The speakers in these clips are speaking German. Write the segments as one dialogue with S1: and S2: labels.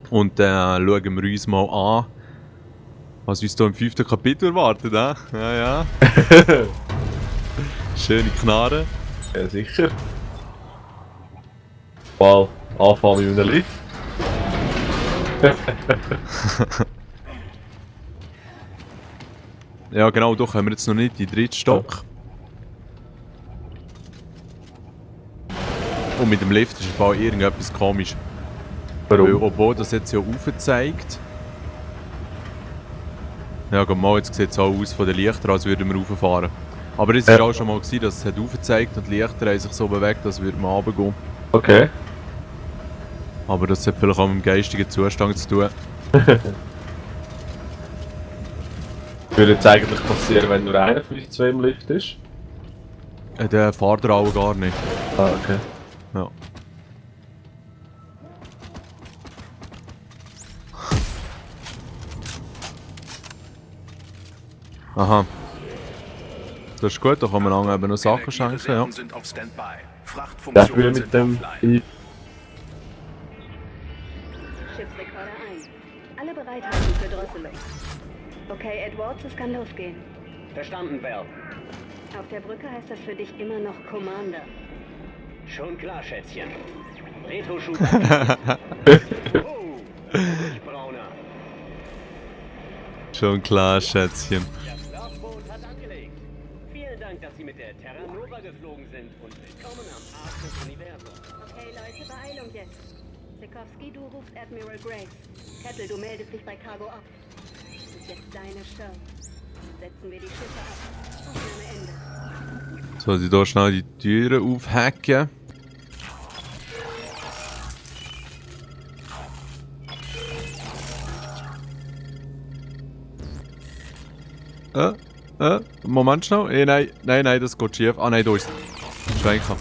S1: Und dann schauen wir uns mal an, was uns hier im 5. Kapitel erwartet, ne? Ja, ja. Schöne Knarre.
S2: Ja, sicher. Mal anfangen mit einem Lift.
S1: Ja genau, doch haben wir jetzt noch nicht die 3. Stock. Und mit dem Lift ist im Fall irgendetwas komisch.
S2: Warum?
S1: Weil, obwohl das jetzt ja aufzeigt. Ja, guck mal, jetzt sieht es auch aus von den Lichtern, als würden wir rauffahren. Aber es war auch schon mal gewesen, dass es hat aufgezeigt und die Lichter haben sich so bewegt, als würden wir runtergehen.
S2: Okay.
S1: Aber das hat vielleicht auch mit dem geistigen Zustand zu tun.
S2: Würde jetzt eigentlich passieren, wenn nur einer von uns 2 im Lift ist?
S1: Der fährt er auch gar nicht.
S2: Ah, okay.
S1: Ja. Aha. Das ist gut, da kann man lange eben noch Sachen schenken, ja.
S2: Das will mit dem...
S3: Schiffsrekorder ein. Alle bereit halten für Drosselung. Okay, Edwards, es kann losgehen.
S4: Verstanden, Bell.
S3: Auf der Brücke heißt das für dich immer noch Commander.
S4: Schon klar, Schätzchen. Retro-Shooter. Oh, Brauner.
S1: Schon klar, Schätzchen.
S4: Das Laufboot hat angelegt. Vielen Dank, dass Sie mit der Terra Nova geflogen sind und willkommen am Arsch des Universums.
S3: Okay, Leute, Beeilung jetzt. Sikowski, du rufst Admiral Graves. Kettle, du meldest dich bei Cargo ab. Das ist jetzt deine Show. Setzen wir die Schiffe ab. Aufnahme Ende.
S1: Soll ich da schnell die Türen aufhacken? Moment schnell. Nein, das geht schief. Ah nein, da ist es. Schwenken.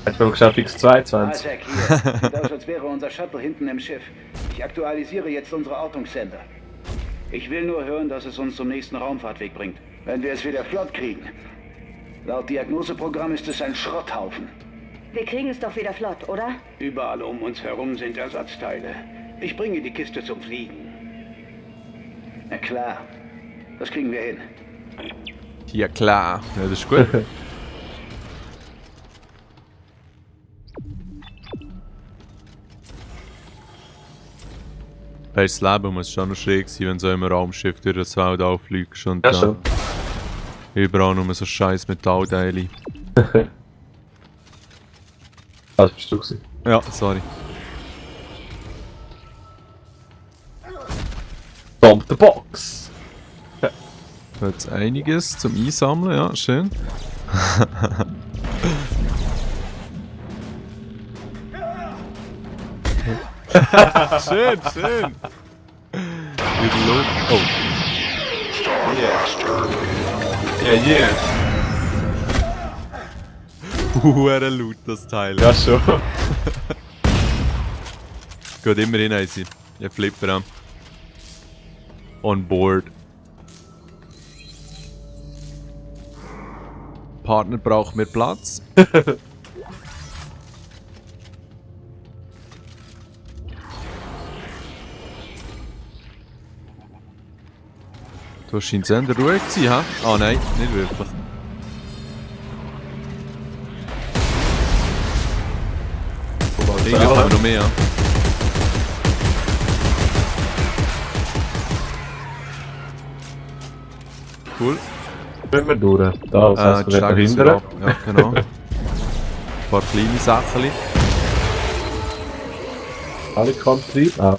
S2: Jetzt bin ich geschafft X22.
S4: Isaac hier. Sieht aus, als wäre unser Shuttle hinten im Schiff. Ich aktualisiere jetzt unsere Ortungssender. Ich will nur hören, dass es uns zum nächsten Raumfahrtweg bringt. Wenn wir es wieder flott kriegen. Laut Diagnoseprogramm ist es ein Schrotthaufen.
S3: Wir kriegen es doch wieder flott, oder?
S4: Überall um uns herum sind Ersatzteile. Ich bringe die Kiste zum Fliegen. Na klar. Das kriegen wir hin.
S1: Ja klar. Ja, das ist gut. Das Leben muss schon noch schräg sein, wenn so im Raumschiff durch das Weltall fliegst und
S2: Ja, schon.
S1: überall nur so scheiß Metallteile.
S2: Das bist du gewesen.
S1: Ja, sorry.
S2: Dump the Box!
S1: Da hat einiges zum Einsammeln, ja, schön. Schön. Wieder Luft. Oh.
S2: Yeah.
S1: Hure laut das Teil.
S2: Ja, schon.
S1: Geht immer hin, easy. Ich flipper an. On board. Partner braucht mehr Platz. Du scheint sehr ruhig zu sein, ha? Ah nein, nicht wirklich. Irgendwie kommen noch mehr. Cool.
S2: Können wir durch. Da, was heißt, wir
S1: checken
S2: hindern.
S1: wir ab. Ja, genau. Ein paar kleine Sachen.
S2: Alle Kantrieb. Ah.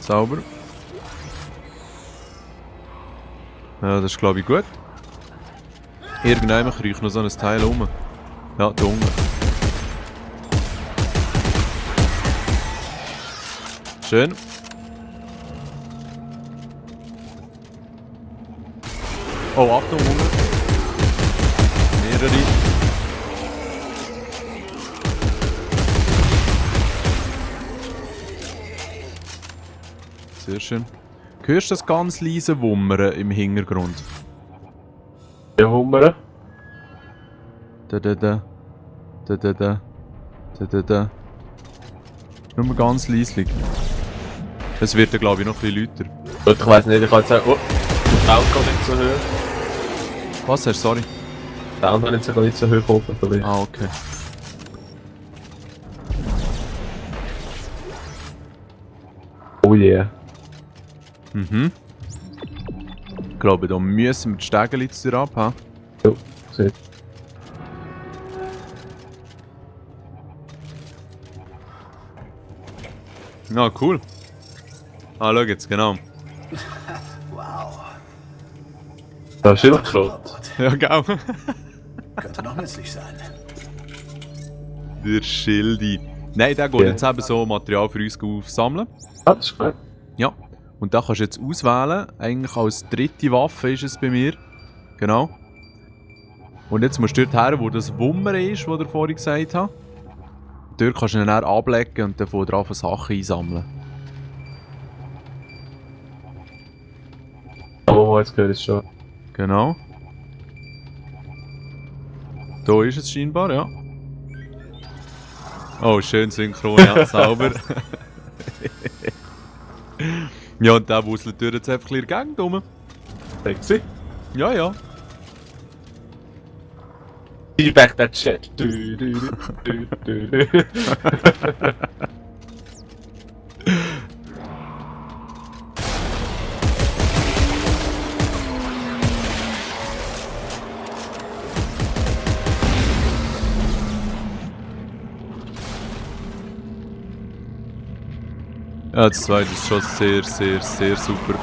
S1: Sauber. Ja, das ist glaube ich gut. Irgendwann kriege ich noch so ein Teil rum. Ja, da unten. Schön. Oh, Achtung, unten. Mehrere. Sehr schön. Hörst du das ganz leise Wummern im Hintergrund?
S2: Der Hummer.
S1: Da. Nur ganz leislich. Es wird dann glaube ich noch ein bisschen lauter.
S2: Gut, ich weiss nicht, ich kann jetzt sagen, oh, der Sound geht nicht so hoch.
S1: Was hast du? Sorry.
S2: Der Sound hat jetzt gar nicht so hoch oben, vielleicht.
S1: Ah, okay.
S2: Oh yeah.
S1: Mhm. Ich glaube, da müssen wir die Stege jetzt ab haben.
S2: Jo, sieht.
S1: Ja, cool. Ah, schau jetzt, genau.
S5: Wow.
S2: Da ist immer Schrott.
S1: Ja, genau.
S5: Könnte noch nützlich sein.
S1: Der Schildi. Nein, der geht
S2: Ja.
S1: jetzt eben so Material für uns aufsammeln.
S2: Ah, das ist gut.
S1: Ja. Und da kannst du jetzt auswählen. Eigentlich als dritte Waffe ist es bei mir. Genau. Und jetzt musst du dort her, wo das Wummer ist, was ich vorhin gesagt habe. Dort kannst du ihn dann ablegen und dann von drauf Sachen einsammeln.
S2: Oh, jetzt gehört es schon.
S1: Genau. Da ist es scheinbar, ja. Oh, schön synchron, ja, sauber. Ja, und der wuselt durch jetzt einfach in der Gegend rum.
S2: Sexy.
S1: Ja, ja.
S2: Be back that shit. Du, du, du, du, du.
S1: Ja, das zweite ist schon sehr, sehr, sehr super.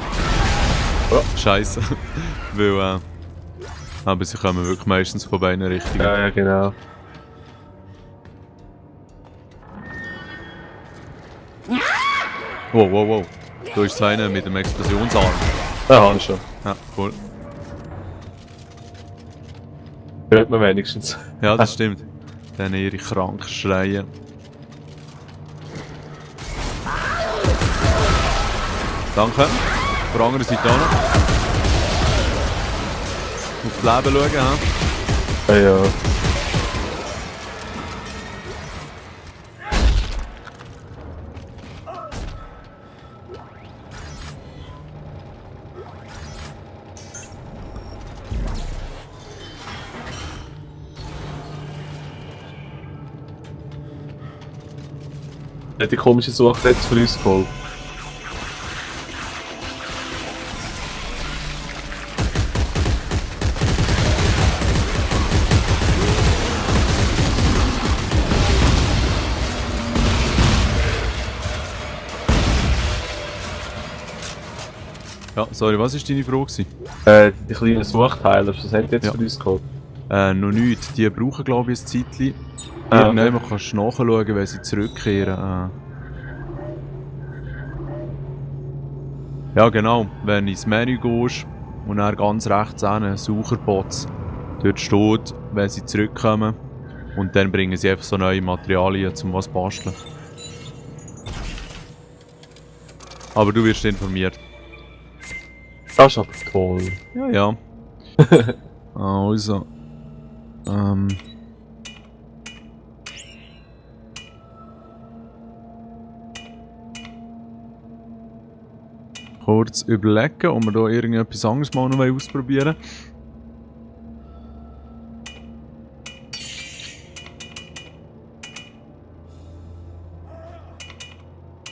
S2: Oh.
S1: Scheiße. Weil, aber sie kommen wirklich meistens von beiden Richtungen.
S2: Ja, ja, genau.
S1: Wow, wow, wow. Da ist einer mit dem Explosionsarm.
S2: Da haben wir schon.
S1: Ja, cool.
S2: Hört man wenigstens.
S1: Ja, das stimmt. Dann ihre krank schreien. Danke. Von der anderen Seite auch noch. Auf das Leben schauen,
S2: Ja, ja. Die komische Suche jetzt für uns geholt.
S1: Ja, sorry, was war deine Frage gewesen?
S2: Die kleinen Suchteiler, was haben die jetzt
S1: Ja.
S2: für uns geholt?
S1: Noch nichts. Die brauchen, glaube ich, ein Zeitchen.
S2: Ah,
S1: Irgendwann kannst du nachschauen, wenn sie zurückkehren. Ja, genau. Wenn du ins Menü gehst und dann ganz rechts einen Sucherbots, dort steht, wenn sie zurückkommen. Und dann bringen sie einfach so neue Materialien, zum was basteln. Aber du wirst informiert.
S2: Das ist aber toll.
S1: Ja, ja. Also. Kurz überlegen, ob wir da irgendetwas anderes mal noch ausprobieren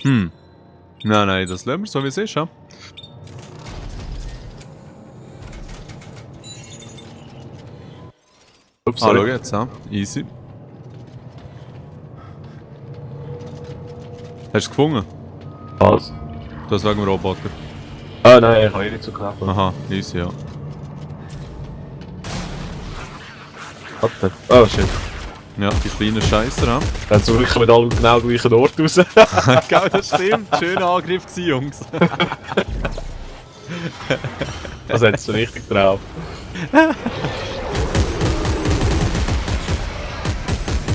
S1: wollen. Nein, nein, das lassen wir so wie es ist, ja.
S2: Ups,
S1: Ah, schau
S2: sorry.
S1: jetzt, ja. Easy. Hast du es gefunden?
S2: Was?
S1: Das wegen dem Roboter.
S2: Ah nein, ich habe eh nicht so knapp.
S1: Aha, easy, ja.
S2: Warte. Oh shit.
S1: Ja, die kleinen Scheisser, ja.
S2: Dann suche ich mit alle genau gleichen Ort raus.
S1: Genau, das stimmt. Schöner Angriff gewesen, Jungs.
S2: Das hat so richtig drauf.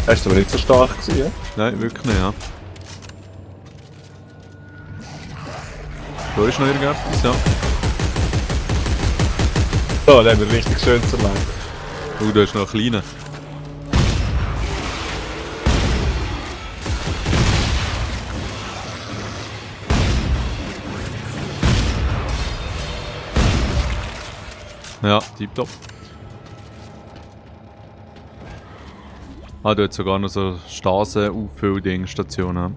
S2: Das war aber nicht so stark gewesen, ja?
S1: Nein, wirklich nicht, ja. Da ist noch irgendetwas, ja.
S2: So, dann haben wir richtig schön zerlegt.
S1: Oh, da ist noch ein kleiner. Ja, tipptopp. Ah, du hast sogar noch so Straßen-Auffüllding-Stationen.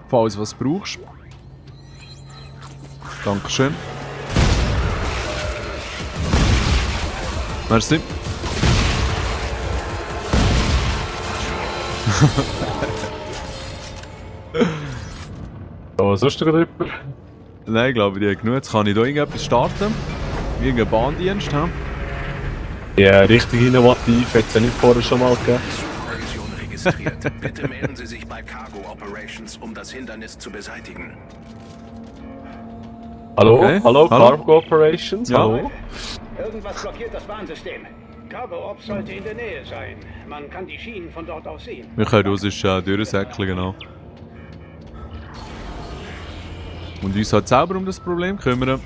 S1: Falls was brauchst. Dankeschön. Merci.
S2: Was hast du drüber?
S1: Nein, ich glaube, die haben genug. Jetzt kann ich hier irgendetwas starten. Irgendeinen Bahndienst haben.
S2: Ja, richtig innovativ. Hätte es ja nicht vorher schon mal gegeben.
S6: Supervision registriert. Bitte melden Sie sich bei Cargo Operations, um das Hindernis zu beseitigen.
S2: Hallo?
S1: Okay.
S2: Hallo?
S1: Hallo?
S2: Cargo Operations?
S1: Ja.
S2: Hallo?
S4: Irgendwas blockiert das Bahnsystem. Cargo Ops sollte in der Nähe sein. Man kann die Schienen von dort aus sehen.
S1: Wir können uns durchsäckeln, genau. Und uns halt selber um das Problem kümmern.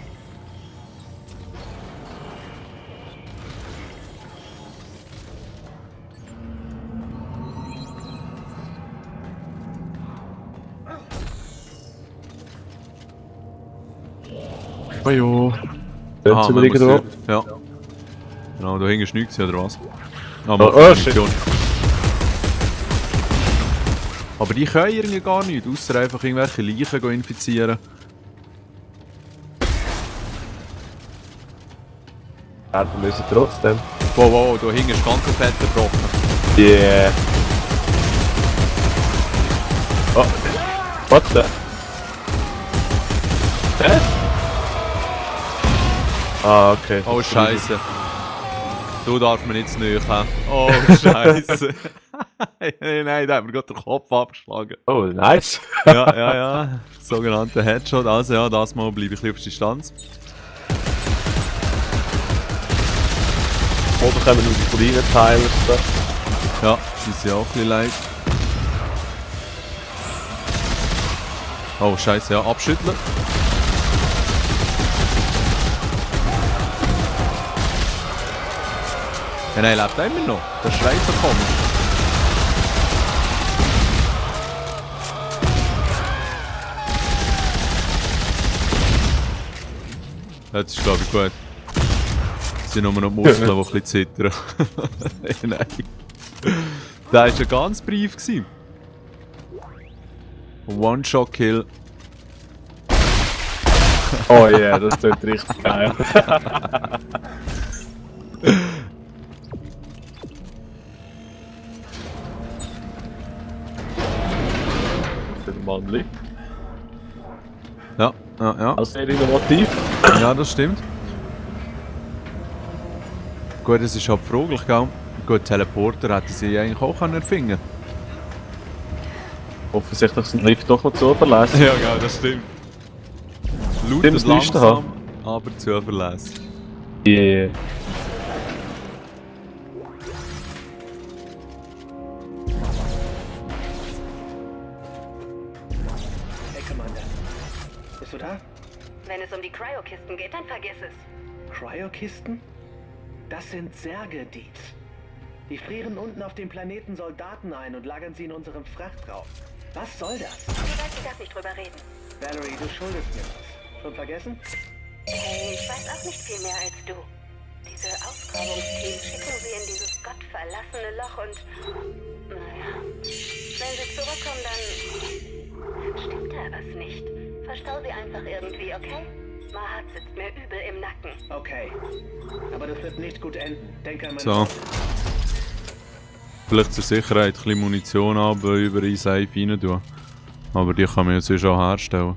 S2: Oh jo.
S1: Ah,
S2: Können
S1: man
S2: Sie
S1: muss
S2: drauf?
S1: ja. Genau, da hinten ist nichts, oder was? Ah,
S2: Oh, shit.
S1: Munition. Aber die können irgendwie gar nichts, außer einfach irgendwelche Leichen infizieren.
S2: Ja, wir müssen trotzdem.
S1: Wow, wow, da hinten ist ganz ein fetter Brocken.
S2: Yeah. Oh. What the? Hä? Ah, okay.
S1: Oh, Scheiße. Du darfst mir nicht zu nahe kommen. Oh, Scheiße. Nein, da hat mir gerade den Kopf abgeschlagen.
S2: Oh, nice.
S1: Ja. Sogenannter Headshot. Also ja, das Mal bleibe ich ein bisschen auf Distanz.
S2: Oder kommen nur die kleinen Teile.
S1: Ja, die sind auch ein bisschen leid. Oh, Scheiße, ja, abschütteln. Ja, nein, lebt er immer noch. Der schreit so komisch. Jetzt ist, glaube ich, gut. Es sind nur noch die Muskeln, die ein bisschen zittern. Nein. Das war ein ganz Brief. One-Shot-Kill.
S2: Oh yeah, das tut richtig geil. Der Mannli.
S1: Ja.
S2: Auch sehr innovativ.
S1: Ja, das stimmt. Gut, es ist halt fraglich, gell? Gut, Teleporter hätten sie eigentlich auch erfinden können.
S2: Offensichtlich sind Lift doch noch zuverlässig.
S1: Ja, genau, das stimmt. Laut
S2: Stimmt,
S1: und
S2: das Liste
S1: langsam, aber zuverlässig.
S2: Yeah.
S4: Hey, Commander. Bist du da?
S3: Wenn es um die Cryokisten geht, dann vergiss es.
S4: Cryokisten? Das sind Särge, Dietz. Die frieren unten auf dem Planeten Soldaten ein und lagern sie in unserem Frachtraum. Was soll das?
S3: Du weißt, ich darf nicht drüber reden.
S4: Valerie, du schuldest mir was. Schon vergessen?
S3: Hey, ich weiß auch nicht viel mehr als du. Diese Ausgrabungsteams schicken sie in dieses gottverlassene Loch und... Naja, wenn sie zurückkommen, dann stimmt da was nicht. Verstau sie einfach irgendwie, okay? Mahat sitzt mir übel im Nacken.
S4: Okay. Aber das wird nicht gut enden. Denk an meine
S1: So. Vielleicht zur Sicherheit ein bisschen Munition aber über in Safe rein tun. Aber die kann man ja sonst auch herstellen.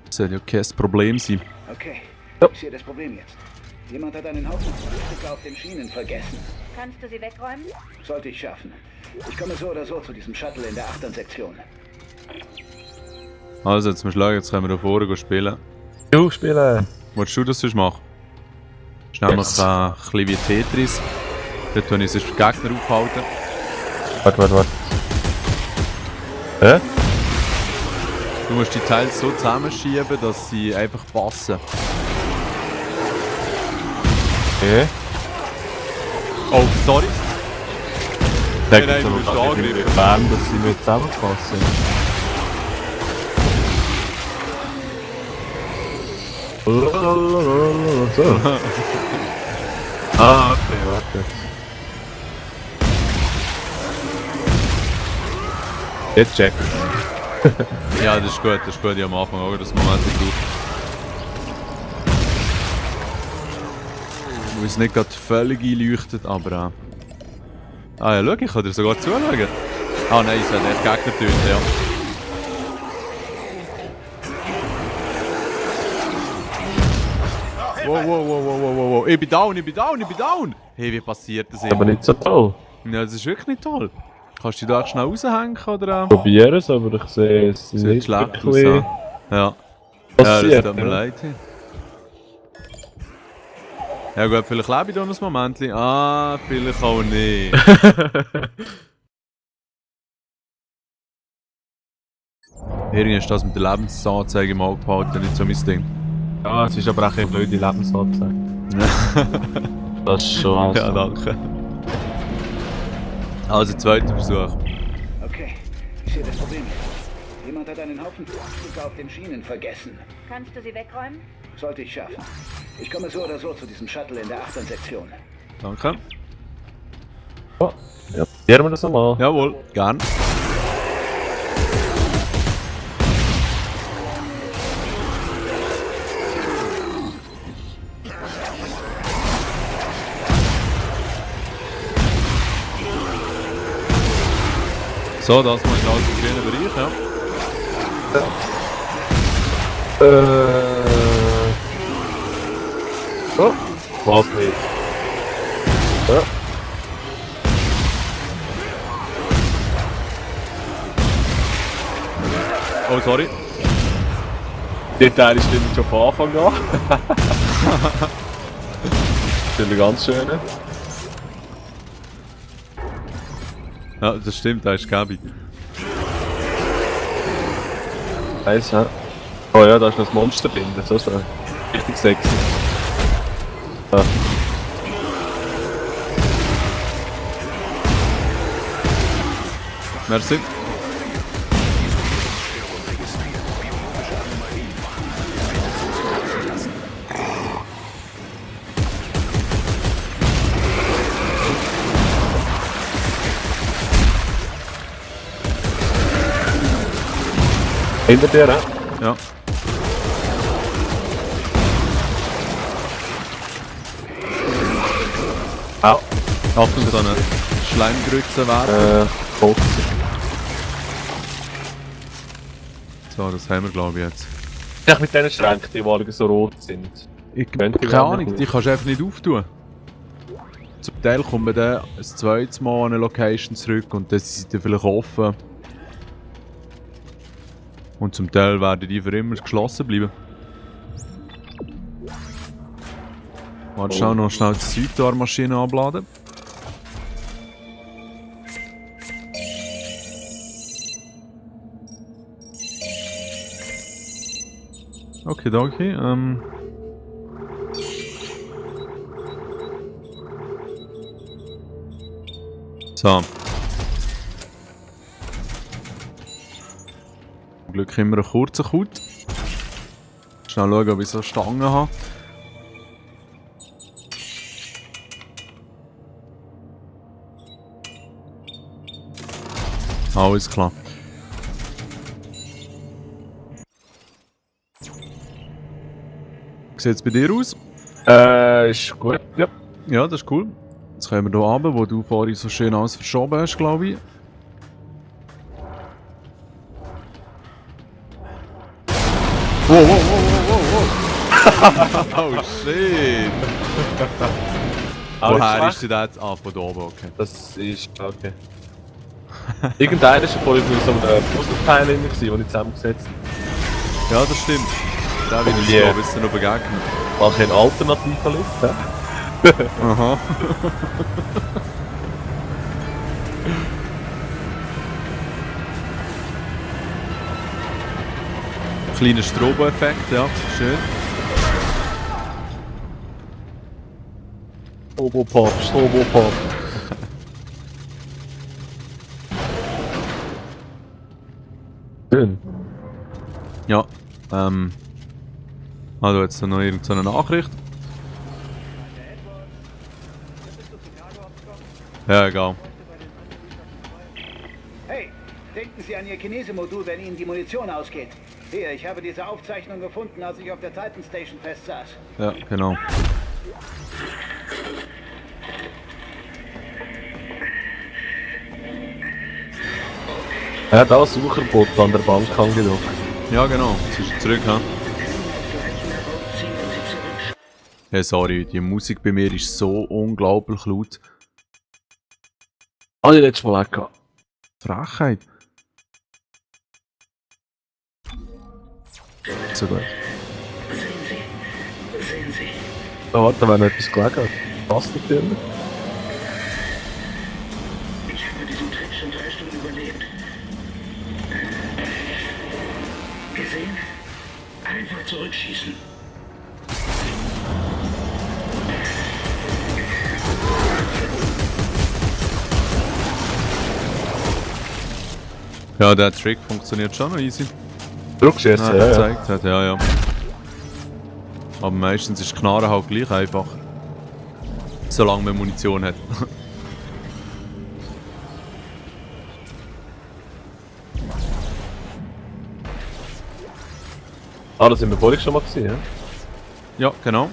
S1: Das sollte ja kein Problem sein.
S4: Okay.
S2: Ja.
S4: Ich sehe das Problem jetzt. Jemand hat einen Haufen Stücke auf den Schienen vergessen.
S3: Kannst du sie wegräumen?
S4: Sollte ich schaffen. Ich komme so oder so zu diesem Shuttle in der 8. Sektion.
S1: Also, jetzt musst du schauen, jetzt können wir da vorne spielen.
S2: Du spielen.
S1: Wolltest du das sonst machen? Das ist nämlich
S2: Yes.
S1: ein bisschen wie Tetris. Dort tue ich sonst den Gegner aufhalten.
S2: Warte. Hä?
S1: Du musst die Teile so zusammenschieben, dass sie einfach passen.
S2: Okay.
S1: Oh, sorry.
S2: Nein,
S1: du musst angreifen.
S2: Bam, dass sie nicht zusammenpassen. So. Okay, warte. Jetzt check.
S1: Ja, das ist gut, ich am Anfang auch das Moment gebraucht. Wo es nicht gerade völlig einleuchtet, aber Ah ja, schau, ich kann dir sogar zuschauen. Ah nein, es hat echt Gegner töten, ja. Wow. Ich bin down. Hey, wie passiert das
S2: Aber
S1: immer?
S2: nicht so toll.
S1: Ja, das ist wirklich nicht toll. Kannst du dich da echt schnell raushängen, oder?
S2: Probieren es, aber ich sehe es
S1: Sieht
S2: nicht
S1: schlecht aus,
S2: wirklich
S1: ja. Ja,
S2: passiert.
S1: das tut mir leid. Ja gut, vielleicht lebe ich da noch ein Moment. Ah, vielleicht auch nicht. Irgendwie ist das mit der Lebensanzeige im Auge behalten nicht so mein Ding.
S2: Ja, es ist aber auch eine blöde Lebensanzeige. Das ist schon alles.
S1: Ja, danke. Also, zweiter Versuch.
S4: Okay, ich sehe das Problem. Jemand hat einen Haufen Frachtstücke auf den Schienen vergessen.
S3: Kannst du sie wegräumen?
S4: Sollte ich schaffen. Ich komme so oder so zu diesem Shuttle in der 8. Sektion.
S1: Danke.
S2: Oh, ja, probieren wir das nochmal.
S1: Jawohl, gern. So, das mal genau im grünen Bereich, ja.
S2: Oh, was nicht. Ja.
S1: Oh, sorry.
S2: Der Teil stimmt schon von Anfang an. Das ist eine ganz schöne.
S1: Ja, das stimmt, da ist Gabi.
S2: Eins, ja. Oh ja, da ist noch das Monster drin, das ist so richtig sexy. Ja.
S1: Merci.
S2: Hinter dir, ja?
S1: Ja.
S2: Au.
S1: Achtung, so eine Schleimgrütze werfen.
S2: Boxen.
S1: So, das haben wir glaube ich jetzt.
S2: Ja, mit diesen Schränken, die alle so rot sind.
S1: Keine Ahnung, die kannst du einfach nicht auftun. Zum Teil kommt man dann ein zweites Mal an eine Location zurück und dann sind sie vielleicht offen. Und zum Teil werden die für immer geschlossen bleiben. Warte schnell, noch schnell die Südtor-Maschine abladen. Okay, danke. So. Zum Glück immer einen kurzen Kut. Schnell schauen, ob ich so Stangen habe. Alles klar. Wie sieht es bei dir aus?
S2: Ist gut, ja.
S1: Ja, das ist cool. Jetzt kommen wir hier runter, wo du vorhin so schön alles verschoben hast, glaube ich. Wow. Oh shit! Woher ist der jetzt? Ah, von da oben, okay.
S2: Das ist okay. Irgendeiner ist vorhin bei so einem Puzzleteil drin, den ich zusammengesetzt habe.
S1: Ja, das stimmt. Da will ich
S2: Yeah.
S1: noch ein bisschen begegnen.
S2: Mach ich einen alternativen Lift, hä?
S1: Aha. Kleiner Strobo-Effekt, ja, schön.
S2: Strobopop. Schön.
S1: Ja, Ah, da hat es noch irgendeine Nachricht. Ja, egal.
S4: Hey, denken Sie an Ihr Kinesemodul, wenn Ihnen die Munition ausgeht. Hier, ich habe diese Aufzeichnung gefunden, als ich auf der Titan Station festsaß.
S1: Ja, genau.
S2: Er hat auch ein Sucherbot an der Bank angedockt.
S1: Ja, genau. Jetzt ist er zurück, ha? Hey, sorry, die Musik bei mir ist so unglaublich laut.
S2: Habe ich letztes Mal auch gehabt.
S1: Frechheit. So gut.
S2: Da warte, wenn noch etwas gelegen hat. Passt natürlich.
S7: Ich habe diesen Trick schon 3 Stunden überlebt. Gesehen? Einfach zurückschießen.
S1: Ja, der Trick funktioniert schon noch easy.
S2: Zurückschießen,
S1: Ja,
S2: ja, ja.
S1: gezeigt hat, ja. Aber meistens ist Knarren halt gleich einfach. Solange man Munition hat.
S2: Ah, das sind wir vorhin schon mal gesehen, ja?
S1: Ja, genau.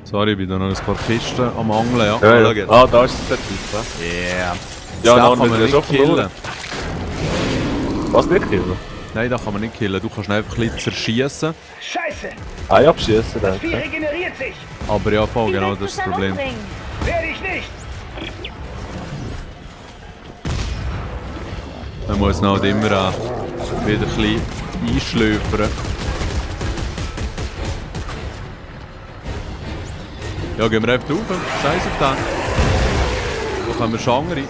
S1: Sorry, ich bin da noch ein paar Kisten am Angeln, ja.
S2: Ja,
S1: Da
S2: ja.
S1: geht's.
S2: Ah, da ist es tief, ne?
S1: Yeah.
S2: Ja,
S1: Da
S2: dann
S1: kann man
S2: wird er
S1: nicht
S2: schon
S1: killen.
S2: verloren. Was, nicht killen?
S1: Nein, da kann man nicht killen. Du kannst ihn einfach ein bisschen zerschießen.
S4: Scheiße!
S2: Ah, ja, abschießen,
S4: Das Vieh
S2: danke.
S4: regeneriert sich!
S1: Aber ja, voll, genau, das ist das Problem.
S4: Werde ich nicht!
S1: Man muss halt immer wieder ein bisschen einschläfern. Ja, gehen wir einfach rauf. Scheiß auf den. Da kommen wir schon andere.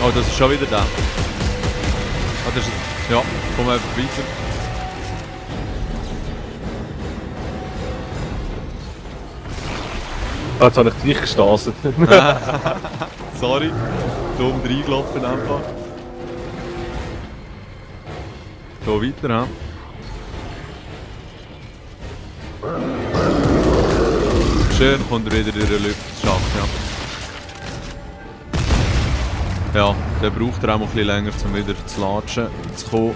S1: Oh, das ist schon wieder der. Ah, das ist, ja, komm einfach weiter.
S2: Ah, jetzt habe ich dich gestasset.
S1: Sorry, dumm reingelaufen einfach. So weiter, ja. Schön kommt er wieder durch den Lüftungsschacht, ja. Ja, der braucht er auch mal ein bisschen länger, um wieder zu latschen, zu kommen.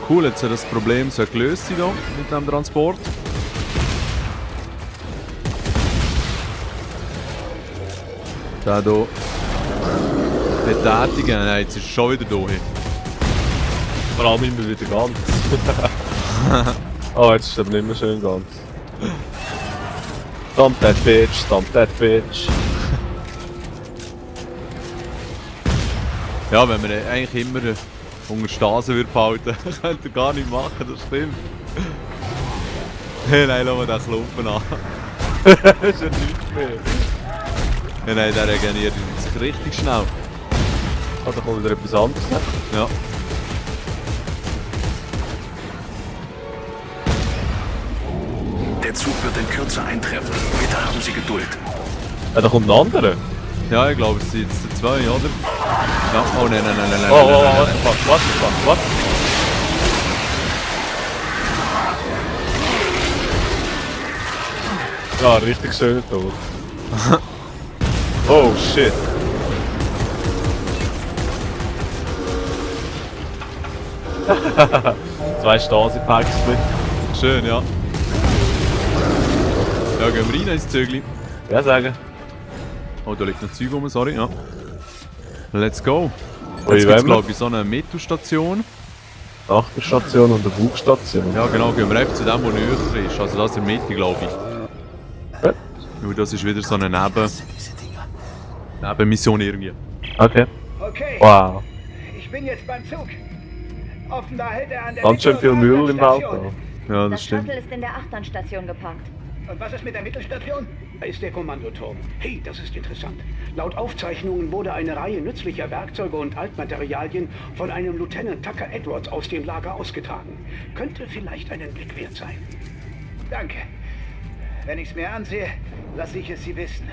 S1: Cool, jetzt hat das Problem so gelöst sein hier mit dem Transport. Der hier betätigen, nein, jetzt ist er schon wieder hier.
S2: Vor allem immer wieder ganz. Oh, jetzt ist er aber nicht mehr schön ganz. Stomp that bitch, stomp that bitch.
S1: Ja, wenn man ihn eigentlich immer unter Stase würde behalten, könnte er gar nicht machen, das stimmt. Hey, nein, lass mal den Klumpen an.
S2: Das ist ja nichts mehr.
S1: Ja, nein, der regeneriert sich richtig schnell.
S2: Ah, da kommt wieder etwas anderes. Ne?
S1: Ja.
S6: Der Zug wird in Kürze eintreffen. Bitte haben Sie Geduld.
S2: Ja, da kommt ein anderer.
S1: Ja, ich glaube, es sind jetzt die zwei, oder? Ja. Oh nein, nein, nein, nein, nein.
S2: Oh,
S1: nein,
S2: oh,
S1: nein,
S2: oh,
S1: nein.
S2: was? Ja, richtig schöner Tod. Oh shit. Zwei Stasi-Packs mit.
S1: Schön, ja. Ja, gehen wir rein ins Zügli.
S2: Ja, sagen.
S1: Oh, da liegt noch Zeug rum, sorry, ja. Let's go.
S2: Wo
S1: Jetzt
S2: wollen
S1: gibt es,
S2: wir?
S1: glaube ich, so eine Metrostation.
S2: Nachbarstation und eine Bugstation.
S1: Ja, genau, gehen wir einfach zu dem, der näher ist. Also das ist in der Mitte, glaube ich.
S2: Ja.
S1: Weil das ist wieder so eine
S5: Diese Dinger.
S1: Nebenmission irgendwie.
S2: Okay.
S4: Okay,
S2: Wow.
S4: ich bin jetzt beim Zug. Offenbar hält er an der
S2: Ganz schön viel Müll im
S4: Mittelstation.
S2: Weltall.
S1: Ja, das
S8: Das
S1: stimmt.
S8: Shuttle ist in der Achterstation geparkt.
S4: Und was ist mit der Mittelstation?
S7: Da ist der Kommandoturm. Hey, das ist interessant. Laut Aufzeichnungen wurde eine Reihe nützlicher Werkzeuge und Altmaterialien von einem Lieutenant Tucker Edwards aus dem Lager ausgetragen. Könnte vielleicht einen Blick wert sein.
S4: Danke. Wenn ich es mir ansehe, lasse ich es Sie wissen.